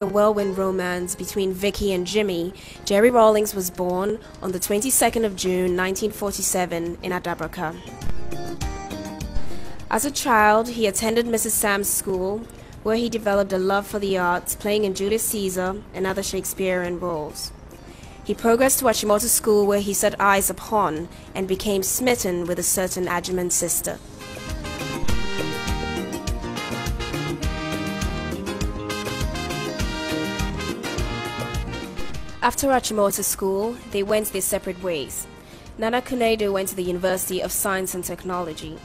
A whirlwind romance between Vicky and Jimmy, Jerry Rawlings was born on the 22nd of June 1947 in Adabraka. As a child, he attended Mrs. Sam's school, where he developed a love for the arts, playing in Julius Caesar and other Shakespearean roles. He progressed to Achimota School, where he set eyes upon and became smitten with a certain Ajuman sister. After Achimota School, they went their separate ways. Nana Kunedo went to the University of Science and Technology.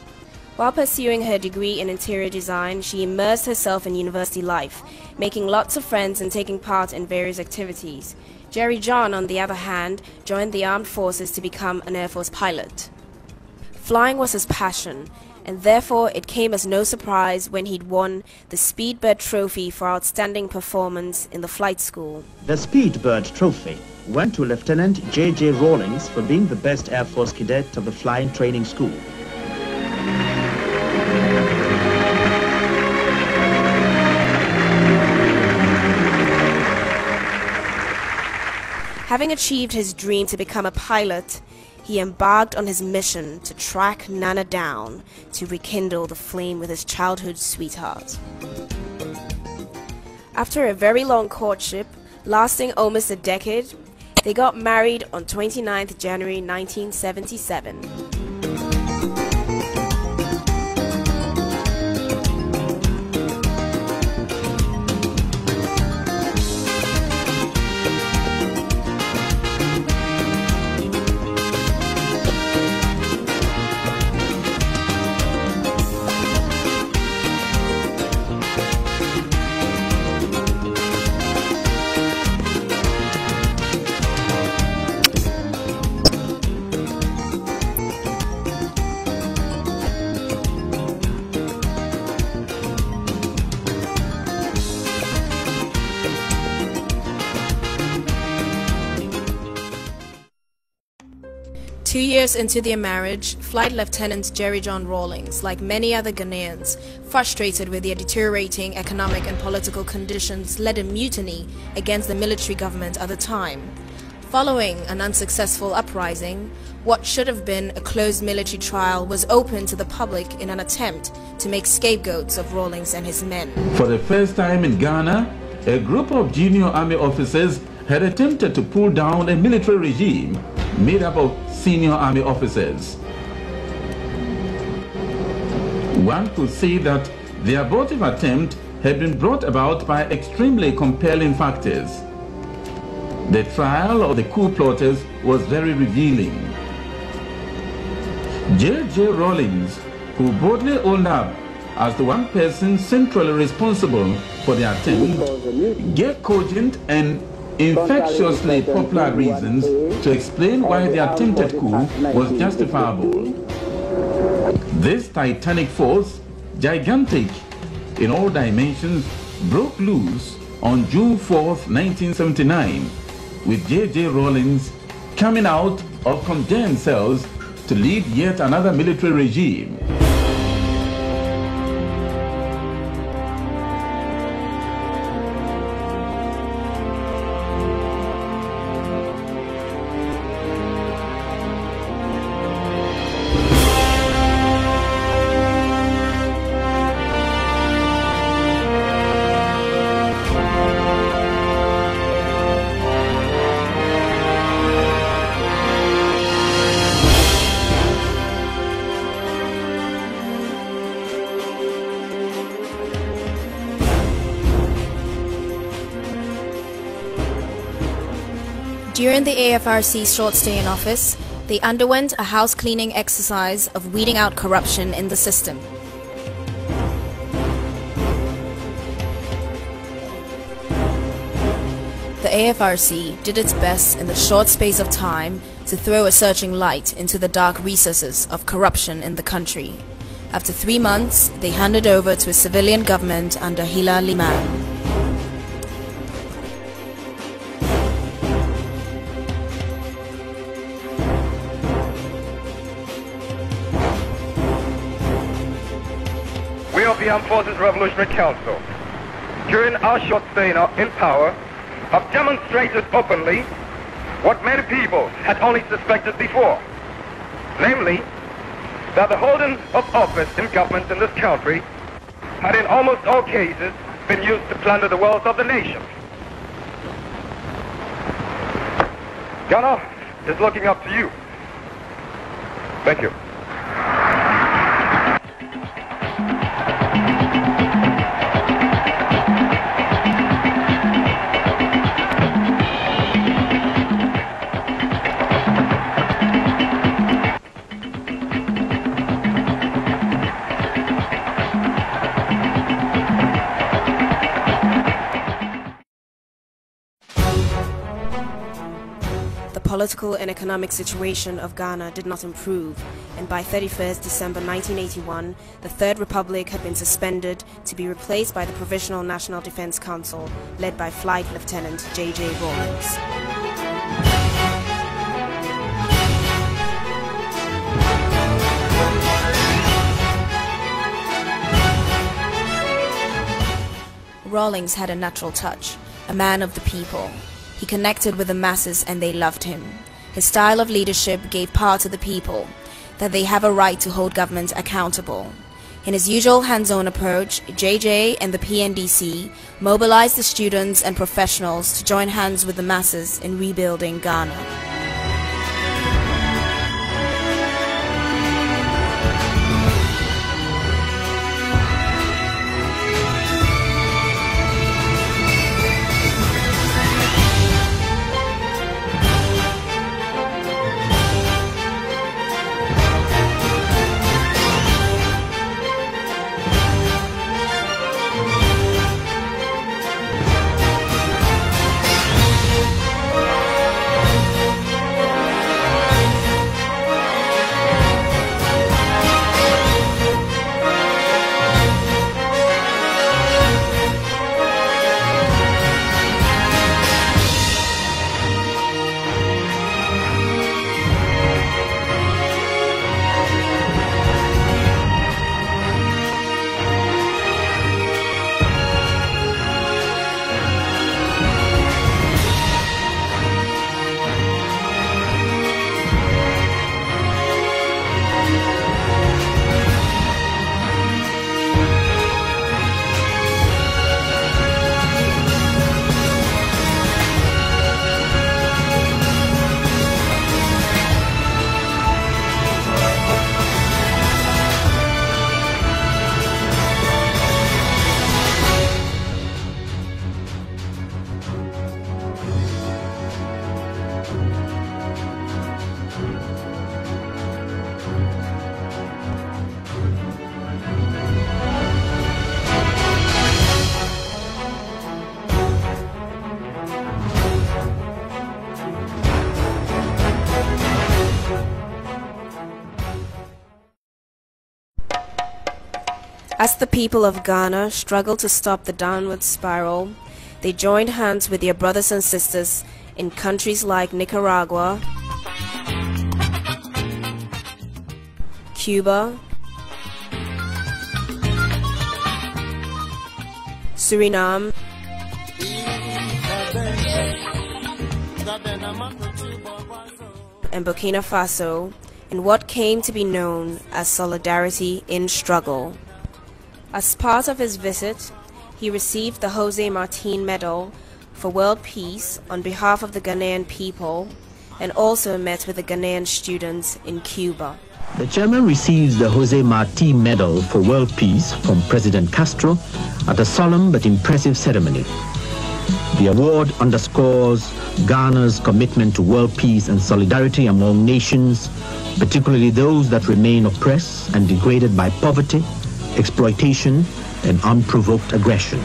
While pursuing her degree in interior design, she immersed herself in university life, making lots of friends and taking part in various activities. Jerry John, on the other hand, joined the armed forces to become an Air Force pilot. Flying was his passion, and therefore it came as no surprise when he'd won the Speedbird Trophy for outstanding performance in the flight school. The Speedbird Trophy went to Lieutenant J.J. Rawlings for being the best Air Force cadet of the flying training school. Having achieved his dream to become a pilot, he embarked on his mission to track Nana down to rekindle the flame with his childhood sweetheart. After a very long courtship, lasting almost a decade, they got married on 29th January 1977. Two years into their marriage, Flight Lieutenant Jerry John Rawlings, like many other Ghanaians, frustrated with their deteriorating economic and political conditions, led a mutiny against the military government at the time. Following an unsuccessful uprising, what should have been a closed military trial was opened to the public in an attempt to make scapegoats of Rawlings and his men. For the first time in Ghana, a group of junior army officers had attempted to pull down a military regime made up of senior army officers. One could say that the abortive attempt had been brought about by extremely compelling factors. The trial of the coup plotters was very revealing. J.J. Rawlings, who boldly owned up as the one person centrally responsible for the attempt, gave cogent and infectiously popular reasons to explain why the attempted coup was justifiable. This titanic force, gigantic in all dimensions, broke loose on June 4th, 1979, with J.J. Rawlings coming out of condemned cells to lead yet another military regime. During the AFRC's short stay in office, they underwent a house cleaning exercise of weeding out corruption in the system. The AFRC did its best in the short space of time to throw a searching light into the dark recesses of corruption in the country. After 3 months, they handed over to a civilian government under Hila Liman. We of the Armed Forces Revolutionary Council during our short stay in power, have demonstrated openly what many people had only suspected before, namely, that the holding of office in government in this country had in almost all cases been used to plunder the wealth of the nation. Ghana is looking up to you. Thank you. The political and economic situation of Ghana did not improve, and by 31st December 1981, the Third Republic had been suspended to be replaced by the Provisional National Defense Council, led by Flight Lieutenant J.J. Rawlings. Rawlings had a natural touch, a man of the people. He connected with the masses and they loved him. His style of leadership gave power to the people, that they have a right to hold government accountable. In his usual hands-on approach, JJ and the PNDC mobilized the students and professionals to join hands with the masses in rebuilding Ghana. As the people of Ghana struggled to stop the downward spiral, they joined hands with their brothers and sisters in countries like Nicaragua, Cuba, Suriname, and Burkina Faso in what came to be known as Solidarity in Struggle. As part of his visit, he received the Jose Marti Medal for World Peace on behalf of the Ghanaian people and also met with the Ghanaian students in Cuba. The chairman receives the Jose Marti Medal for World Peace from President Castro at a solemn but impressive ceremony. The award underscores Ghana's commitment to world peace and solidarity among nations, particularly those that remain oppressed and degraded by poverty, exploitation, and unprovoked aggression.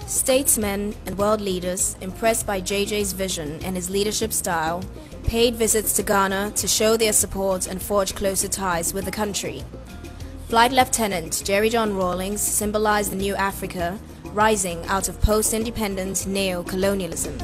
Statesmen and world leaders, impressed by JJ's vision and his leadership style, paid visits to Ghana to show their support and forge closer ties with the country. Flight Lieutenant Jerry John Rawlings symbolized the new Africa rising out of post-independent neo-colonialism.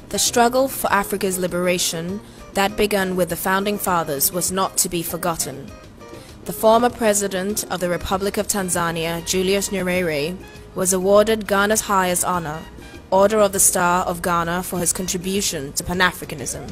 The struggle for Africa's liberation that began with the Founding Fathers was not to be forgotten. The former President of the Republic of Tanzania, Julius Nyerere, was awarded Ghana's highest honor, Order of the Star of Ghana, for his contribution to Pan-Africanism.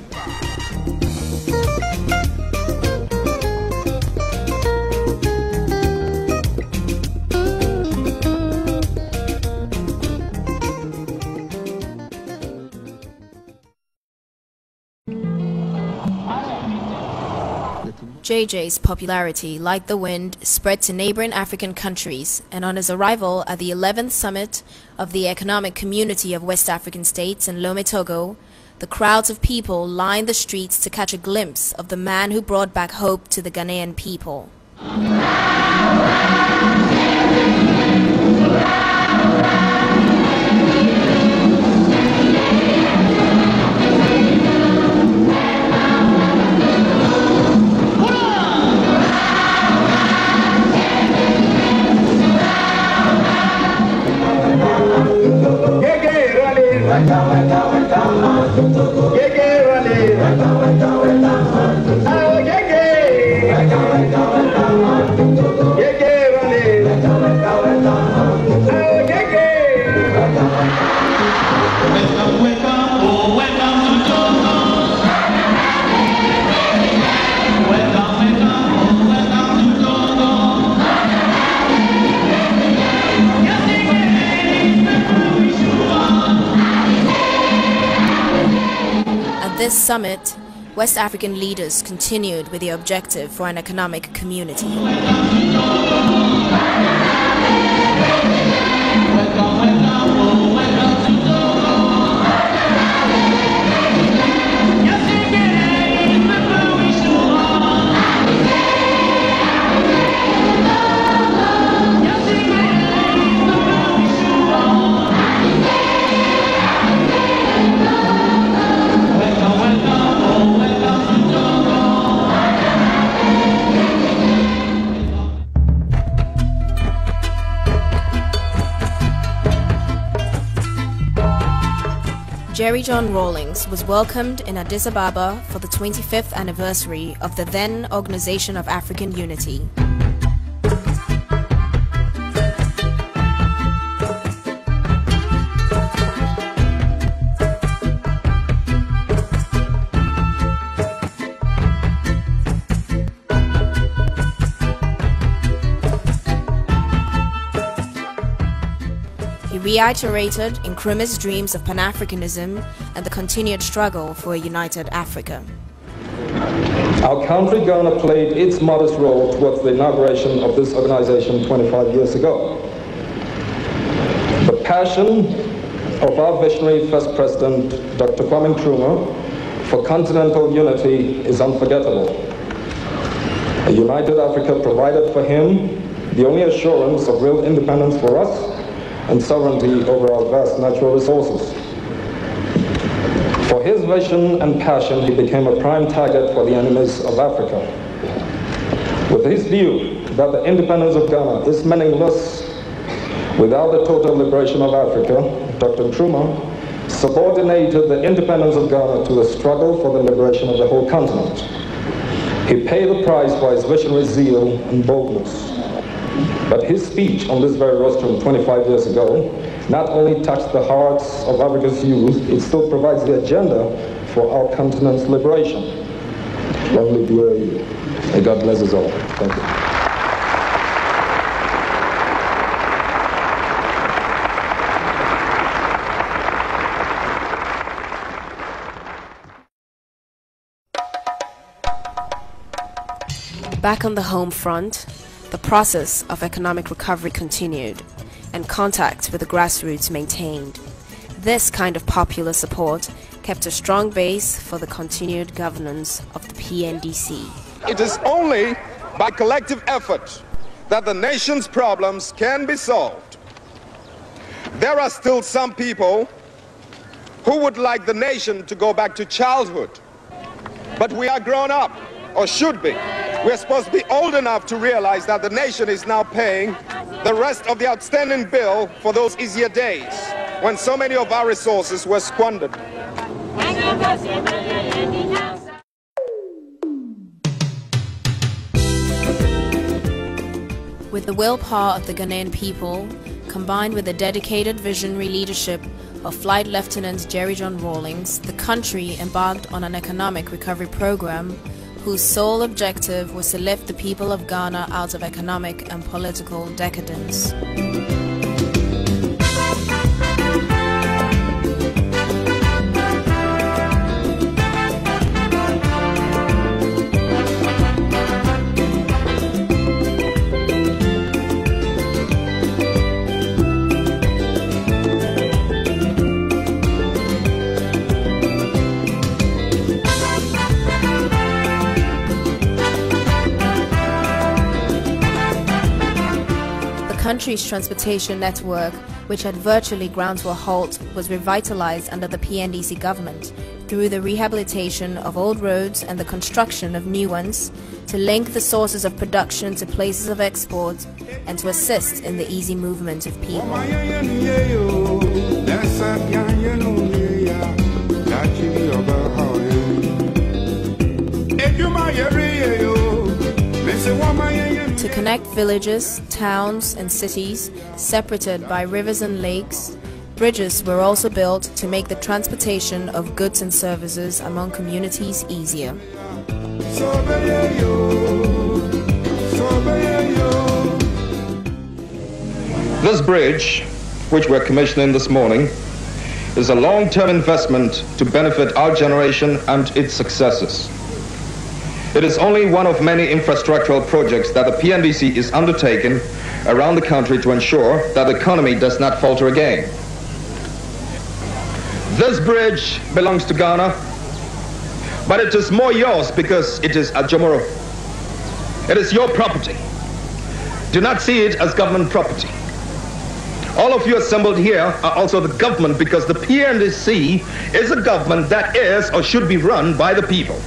JJ's popularity, like the wind, spread to neighboring African countries, and on his arrival at the 11th summit of the Economic Community of West African States in Lomé, Togo, the crowds of people lined the streets to catch a glimpse of the man who brought back hope to the Ghanaian people. At this summit, West African leaders continued with the objective for an economic community. Jerry John Rawlings was welcomed in Addis Ababa for the 25th anniversary of the then Organization of African Unity. He reiterated Nkrumah's dreams of Pan-Africanism and the continued struggle for a united Africa. Our country, Ghana, played its modest role towards the inauguration of this organization 25 years ago. The passion of our visionary first president, Dr. Kwame Nkrumah, for continental unity is unforgettable. A united Africa provided for him the only assurance of real independence for us and sovereignty over our vast natural resources. For his vision and passion, he became a prime target for the enemies of Africa. With his view that the independence of Ghana is meaningless without the total liberation of Africa, Dr. Nkrumah subordinated the independence of Ghana to the struggle for the liberation of the whole continent. He paid the price for his visionary zeal and boldness. But his speech on this very rostrum 25 years ago not only touched the hearts of Africa's youth, it still provides the agenda for our continent's liberation. Long live the AU. May God bless us all. Thank you. Back on the home front, the process of economic recovery continued, and contact with the grassroots maintained. This kind of popular support kept a strong base for the continued governance of the PNDC. It is only by collective effort that the nation's problems can be solved. There are still some people who would like the nation to go back to childhood, but we are grown up, or should be. We're supposed to be old enough to realize that the nation is now paying the rest of the outstanding bill for those easier days when so many of our resources were squandered. With the willpower of the Ghanaian people, combined with the dedicated visionary leadership of Flight Lieutenant Jeremiah Rawlings, the country embarked on an economic recovery program whose sole objective was to lift the people of Ghana out of economic and political decadence. The country's transportation network, which had virtually ground to a halt, was revitalized under the PNDC government through the rehabilitation of old roads and the construction of new ones to link the sources of production to places of export and to assist in the easy movement of people. To connect villages, towns and cities separated by rivers and lakes, bridges were also built to make the transportation of goods and services among communities easier. This bridge, which we're commissioning this morning, is a long-term investment to benefit our generation and its successors. It is only one of many infrastructural projects that the PNDC is undertaking around the country to ensure that the economy does not falter again. This bridge belongs to Ghana, but it is more yours because it is Ajamoro. It is your property. Do not see it as government property. All of you assembled here are also the government because the PNDC is a government that is or should be run by the people.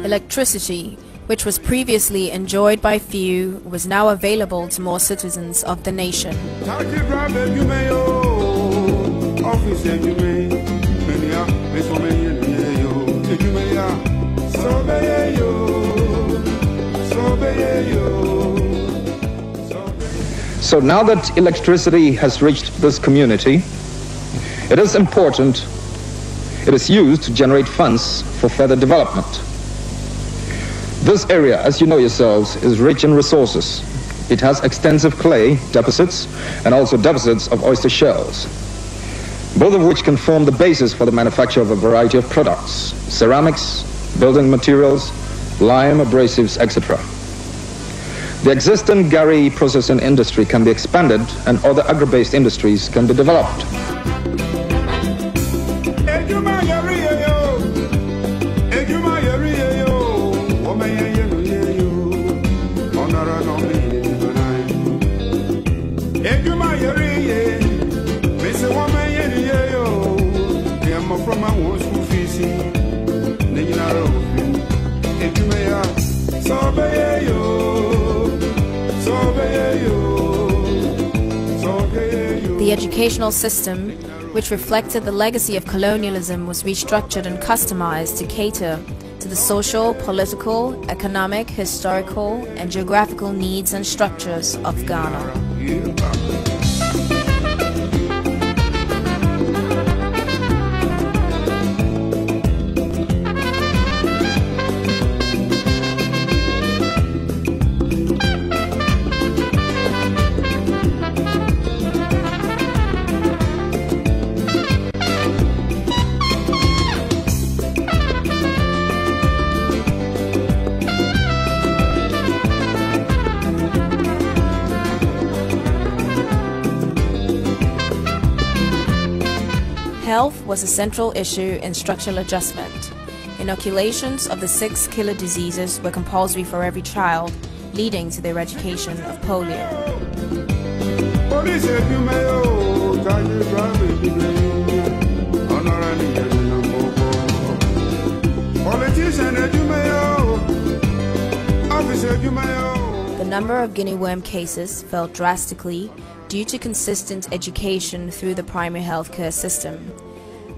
Electricity, which was previously enjoyed by few, was now available to more citizens of the nation. So now that electricity has reached this community, it is important it is used to generate funds for further development. This area, as you know yourselves, is rich in resources. It has extensive clay deposits and also deposits of oyster shells, both of which can form the basis for the manufacture of a variety of products, ceramics, building materials, lime, abrasives, etc. The existing Gary processing industry can be expanded and other agro-based industries can be developed. So The educational system, which reflected the legacy of colonialism, was restructured and customized to cater to the social, political, economic, historical, and geographical needs and structures of Ghana. Health was a central issue in structural adjustment. Inoculations of the 6 killer diseases were compulsory for every child, leading to the eradication of polio. The number of guinea worm cases fell drastically due to consistent education through the primary healthcare system.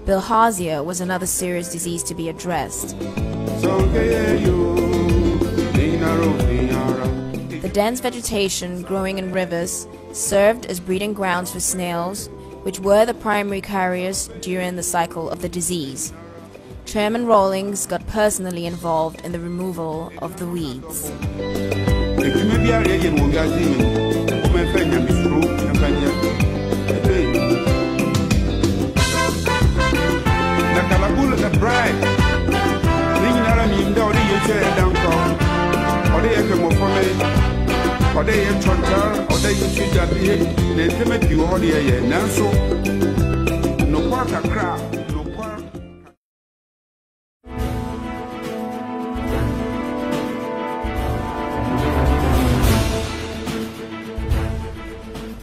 Bilharzia was another serious disease to be addressed. The dense vegetation growing in rivers served as breeding grounds for snails, which were the primary carriers during the cycle of the disease. Chairman Rawlings got personally involved in the removal of the weeds.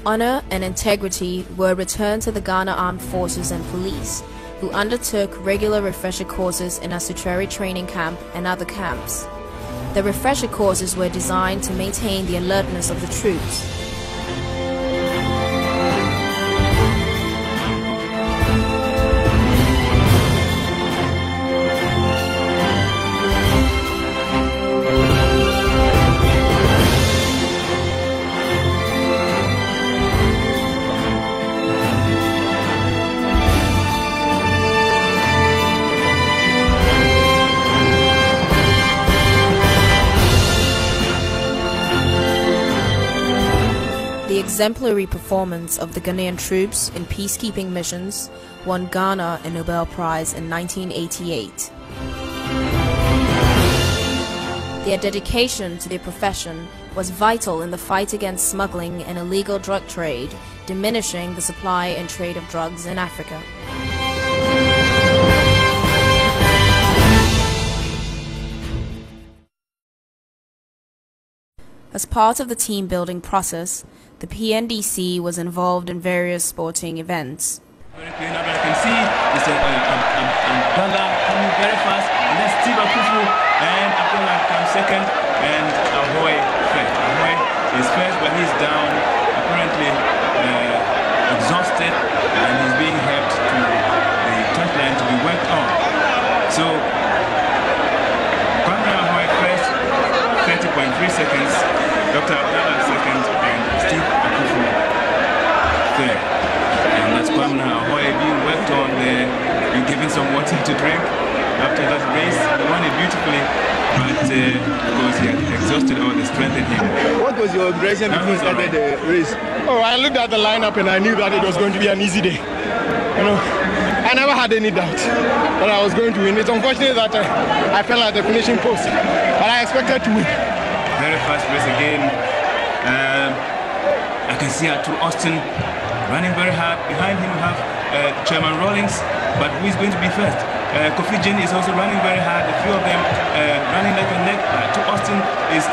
Honor and integrity were returned to the Ghana Armed Forces and Police, who undertook regular refresher courses in Asutreri Training Camp and other camps. The refresher courses were designed to maintain the alertness of the troops. The exemplary performance of the Ghanaian troops in peacekeeping missions won Ghana a Nobel Prize in 1988. Their dedication to their profession was vital in the fight against smuggling and illegal drug trade, diminishing the supply and trade of drugs in Africa. As part of the team-building process, the PNDC was involved in various sporting events. Very clean up, as you can see, it's Banga coming very fast, and then Steve Akufu and Abdullah comes second, and Ahoy first. Ahoy is first, but he's down, apparently exhausted, and he's being helped to the touchline to be worked on. So, Kwame Ahoy first, 30.3 seconds, Dr. Abdullah second, and Steve Akufu third. And that's Kwame Ahoy being worked on there. You're giving some water to drink after that race. He won it beautifully, but because he had exhausted all the strength in him. What was your impression before you started the race? Oh, I looked at the lineup and I knew that it was going to be an easy day. You know, I never had any doubt that I was going to win. It's unfortunate that I fell at the finishing post, but I expected to win. Very fast race again. I can see Arthur Austin running very hard. Behind him we have Chairman Rawlings, but who is going to be first? Kofi Jane is also running very hard. A few of them running neck and neck. Arthur Austin is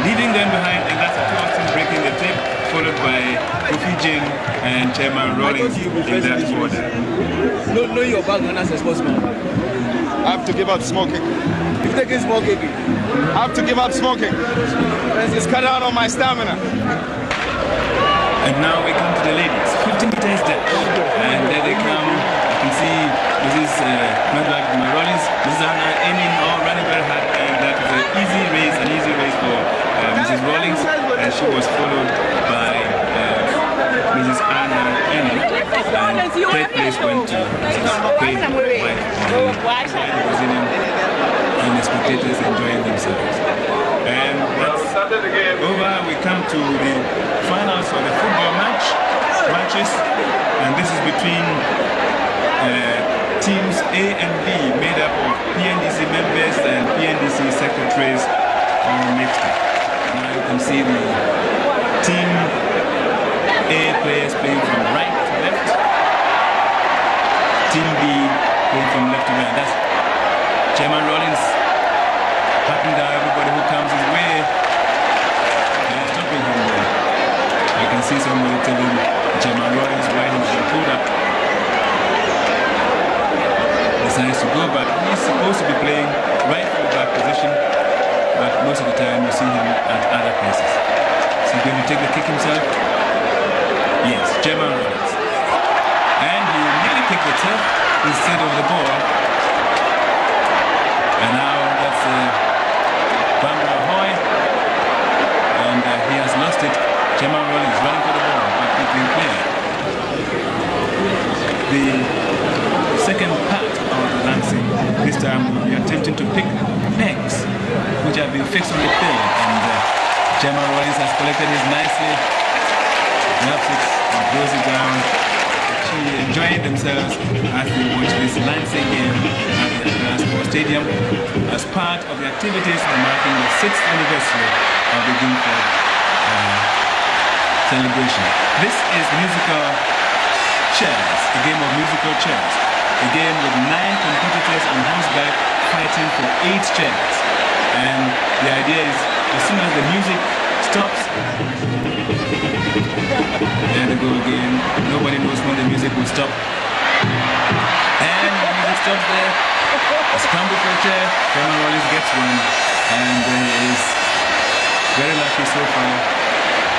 leading them behind, and that's Arthur Austin breaking the tape, followed by Kofi Jin and Chairman Rawlings in that order. Know your background as a sportsman. I have to give up smoking. You're taking smoking? I have to give up smoking. It's cut out on my stamina. And now we come to the ladies. 50 meters down. And there they come. You can see this is my Rawlings. This is Anna aiming or running very hard. And that was an easy race for Mrs. Rawlings. And she was followed by Mrs. Anna Enni. And third place went to Mrs. Quaid White. And the spectators enjoying themselves. And that's over. We come to the finals of the football matches, and this is between teams A and B, made up of PNDC members and PNDC secretaries all mixed up. Now you can see the team A players playing from right to left, team B playing from left to right. That's Chairman Rawlings patting down everybody who comes his way and stopping him there. I can see somebody telling Chairman Rawlings why he should pull up. Decides to go, but he's supposed to be playing right full back position, but most of the time you see him at other places. Is he going to take the kick himself? Yes, Chairman Rawlings. And he will nearly pick the turf instead of the ball. And now that's Bambara Hoy, and he has lost it. Chairman Rawlings running for the ball, but it's been cleared. The second part of the lancing, this time we'll be attempting to pick pegs which have been fixed on the field, and Chairman Rawlings has collected his nicely, grabs it and throws it down. Enjoying themselves as they watch this lancing game at the Accra Sports Stadium as part of the activities marking the 6th anniversary of the Guildford celebration. This is musical chairs, a game of musical chairs, a game with 9 competitors on horseback fighting for 8 chairs. And the idea is, as soon as the music stops, there they go again. Nobody knows when the music will stop. And the music stops there. A scramble for a chair. Chairman Rawlings gets one. And he is very lucky so far.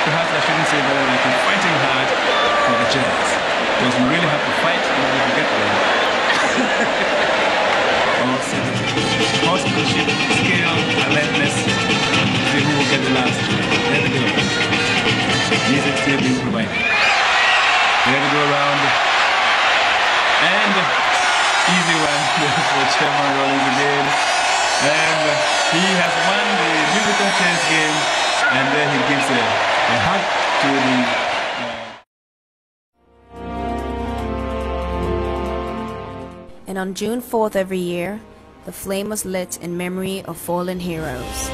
Perhaps I shouldn't say very lucky. Fighting hard for the chairs. Because we really have to fight in order to get one. Awesome. Horsemanship, skill, alertness. See who will get the last. There we go. Music still being provided. There we go around. And easy one for Chairman Rawlings again. And he has won the musical chairs game. And then he gives a hug to the And on June 4th every year, the flame was lit in memory of fallen heroes.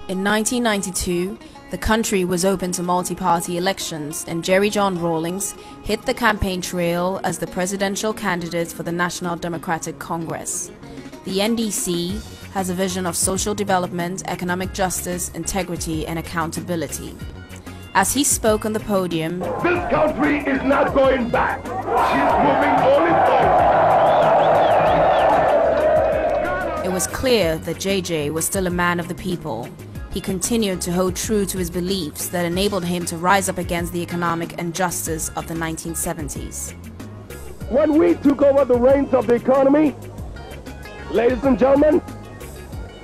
In 1992, the country was open to multi-party elections, and Jerry John Rawlings hit the campaign trail as the presidential candidate for the National Democratic Congress. The NDC has a vision of social development, economic justice, integrity, and accountability. As he spoke on the podium, "This country is not going back. She's moving only forward." It was clear that JJ was still a man of the people. He continued to hold true to his beliefs that enabled him to rise up against the economic injustice of the 1970s. When we took over the reins of the economy, ladies and gentlemen,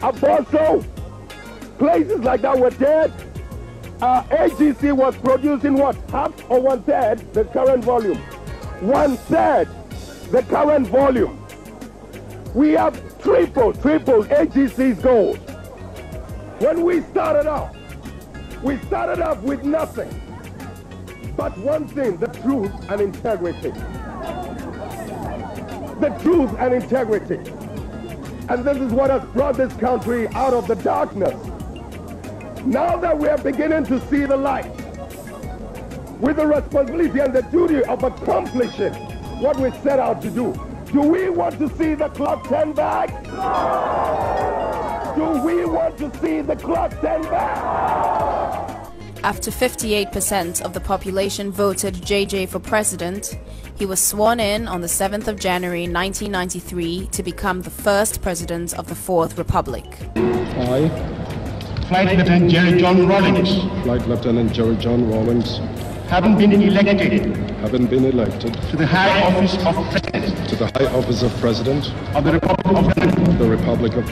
also places like that were dead. AGC was producing what? Half or 1/3 the current volume. 1/3 the current volume. We have tripled AGC's goals. When we started off with nothing but one thing: the truth and integrity. The truth and integrity. And this is what has brought this country out of the darkness. Now that we are beginning to see the light, with the responsibility and the duty of accomplishing what we set out to do, do we want to see the clock turn back? Do we want to see the clock turn back? After 58% of the population voted JJ for president, he was sworn in on the 7th of January 1993 to become the first president of the Fourth Republic. I, Flight Lieutenant Jerry John Rawlings, Flight Lieutenant Jerry John Rawlings, having been elected to the high office of President, to the high office of President of the Republic of Ghana, the Republic of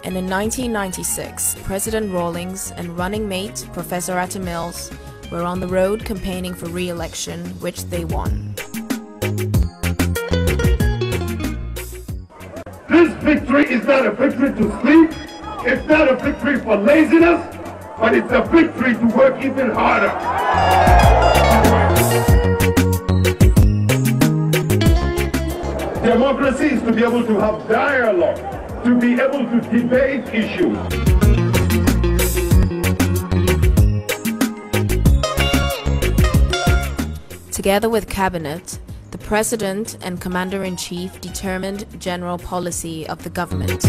And in 1996, President Rawlings and running mate Professor Atta Mills were on the road campaigning for re-election, which they won. This victory is not a victory to sleep, it's not a victory for laziness, but it's a victory to work even harder. Democracy is to be able to have dialogue, to be able to debate issues. Together with Cabinet, the President and Commander-in-Chief determined general policy of the government.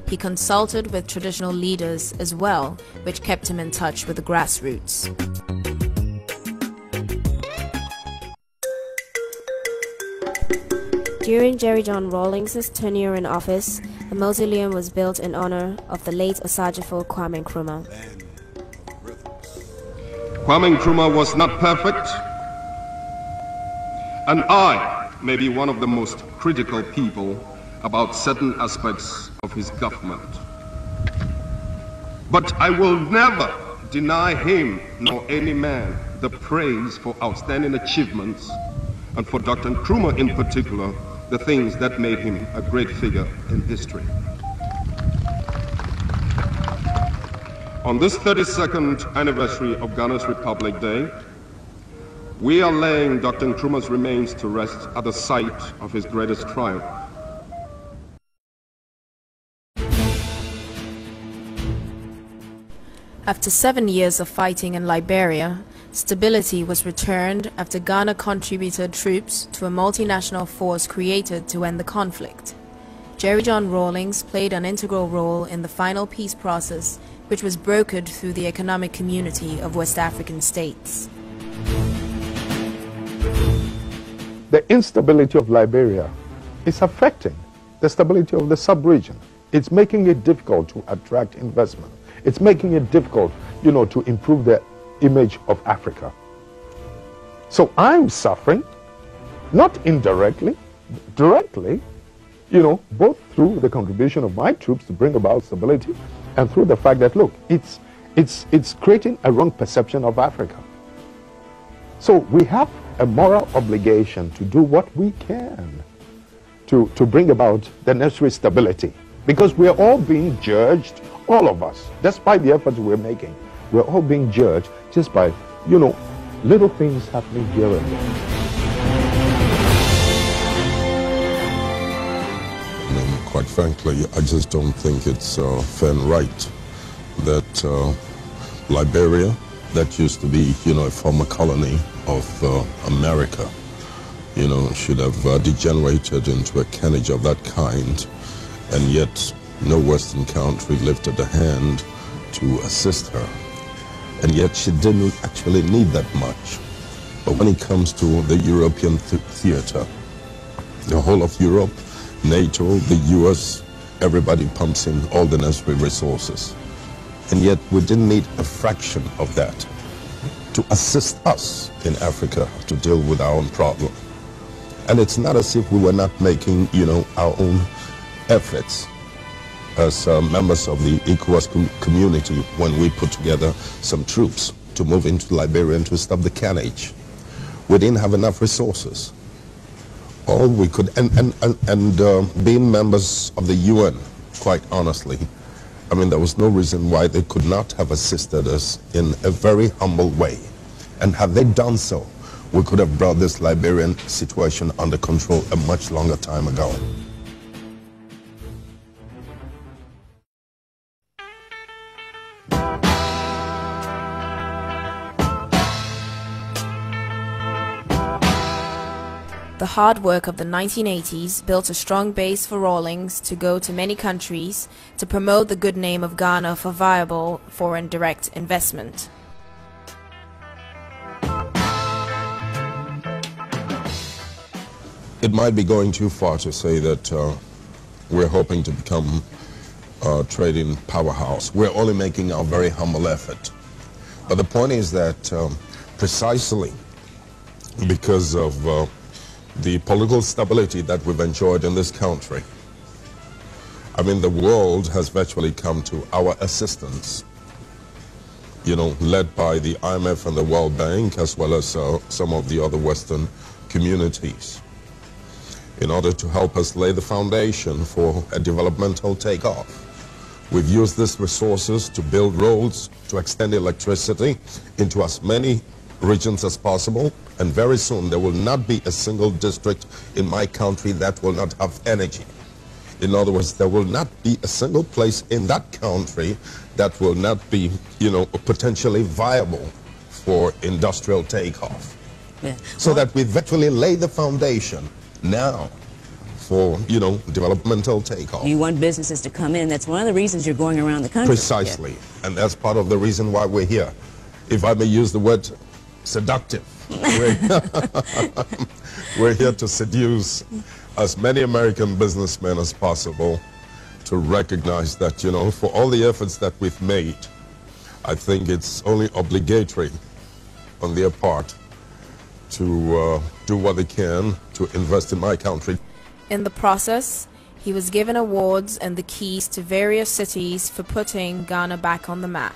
He consulted with traditional leaders as well, which kept him in touch with the grassroots. During Jerry John Rawlings' tenure in office, a mausoleum was built in honor of the late Osagyefo Kwame Nkrumah. Kwame Nkrumah was not perfect, and I may be one of the most critical people about certain aspects of his government. But I will never deny him nor any man the praise for outstanding achievements, and for Dr. Nkrumah in particular, the things that made him a great figure in history. On this 32nd anniversary of Ghana's Republic Day, we are laying Dr. Nkrumah's remains to rest at the site of his greatest triumph. After 7 years of fighting in Liberia, stability was returned after Ghana contributed troops to a multinational force created to end the conflict. Jerry John Rawlings played an integral role in the final peace process, which was brokered through the economic community of West African states. The instability of Liberia is affecting the stability of the sub-region. It's making it difficult to attract investment. It's making it difficult, to improve the image of Africa. So I'm suffering, not indirectly, directly, both through the contribution of my troops to bring about stability and through the fact that, look, it's creating a wrong perception of Africa. So we have a moral obligation to do what we can to bring about the necessary stability, because we are all being judged, all of us, despite the efforts we're making. We're all being judged just by, little things happening here and there. Quite frankly, I just don't think it's fair and right that Liberia, that used to be, a former colony of America, should have degenerated into a carnage of that kind, and yet no Western country lifted a hand to assist her. And yet she didn't actually need that much. But when it comes to the European theater, the whole of Europe, NATO, the US, everybody pumps in all the necessary resources. And yet we didn't need a fraction of that to assist us in Africa to deal with our own problem. And it's not as if we were not making, our own efforts as members of the ECOWAS community when we put together some troops to move into Liberia and to stop the carnage. We didn't have enough resources. All we could, and being members of the UN, quite honestly, I mean, there was no reason why they could not have assisted us in a very humble way. And had they done so, we could have brought this Liberian situation under control a much longer time ago. The hard work of the 1980s built a strong base for Rawlings to go to many countries to promote the good name of Ghana for viable foreign direct investment. It might be going too far to say that we're hoping to become a trading powerhouse. We're only making our very humble effort. But the point is that precisely because of the political stability that we've enjoyed in this country, I mean, the world has virtually come to our assistance, led by the IMF and the World Bank, as well as some of the other Western communities, in order to help us lay the foundation for a developmental takeoff. We've used these resources to build roads, to extend electricity into as many regions as possible, and very soon there will not be a single district in my country that will not have energy. In other words, there will not be a single place in that country that will not be, potentially viable for industrial takeoff. Yeah. So that we virtually lay the foundation now for, developmental takeoff. You want businesses to come in. That's one of the reasons you're going around the country. Precisely. Yeah. And that's part of the reason why we're here. If I may use the word seductive. We're here to seduce as many American businessmen as possible to recognize that, for all the efforts that we've made, I think it's only obligatory on their part to do what they can to invest in my country. In the process, he was given awards and the keys to various cities for putting Ghana back on the map.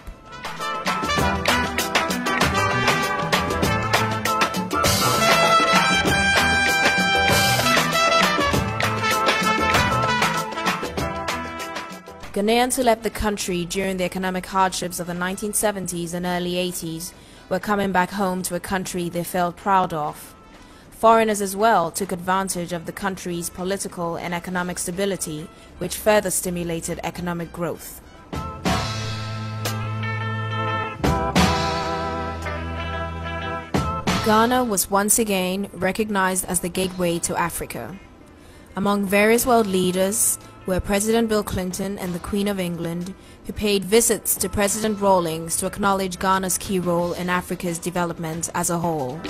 Ghanaians who left the country during the economic hardships of the 1970s and early 80s were coming back home to a country they felt proud of. Foreigners as well took advantage of the country's political and economic stability, which further stimulated economic growth. Ghana was once again recognized as the gateway to Africa. Among various world leaders were President Bill Clinton and the Queen of England, who paid visits to President Rawlings to acknowledge Ghana's key role in Africa's development as a whole.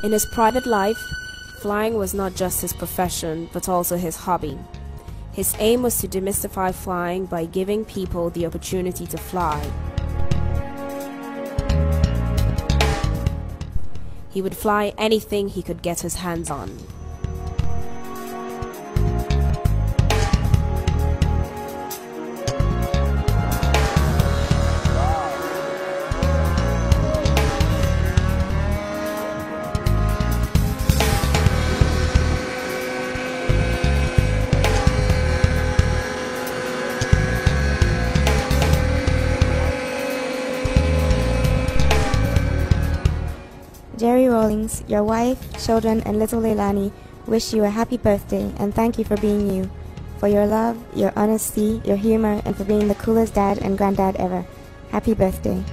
In his private life, flying was not just his profession, but also his hobby. His aim was to demystify flying by giving people the opportunity to fly. He would fly anything he could get his hands on. Jerry Rawlings, your wife, children, and little Leilani wish you a happy birthday and thank you for being you, for your love, your honesty, your humor, and for being the coolest dad and granddad ever. Happy birthday.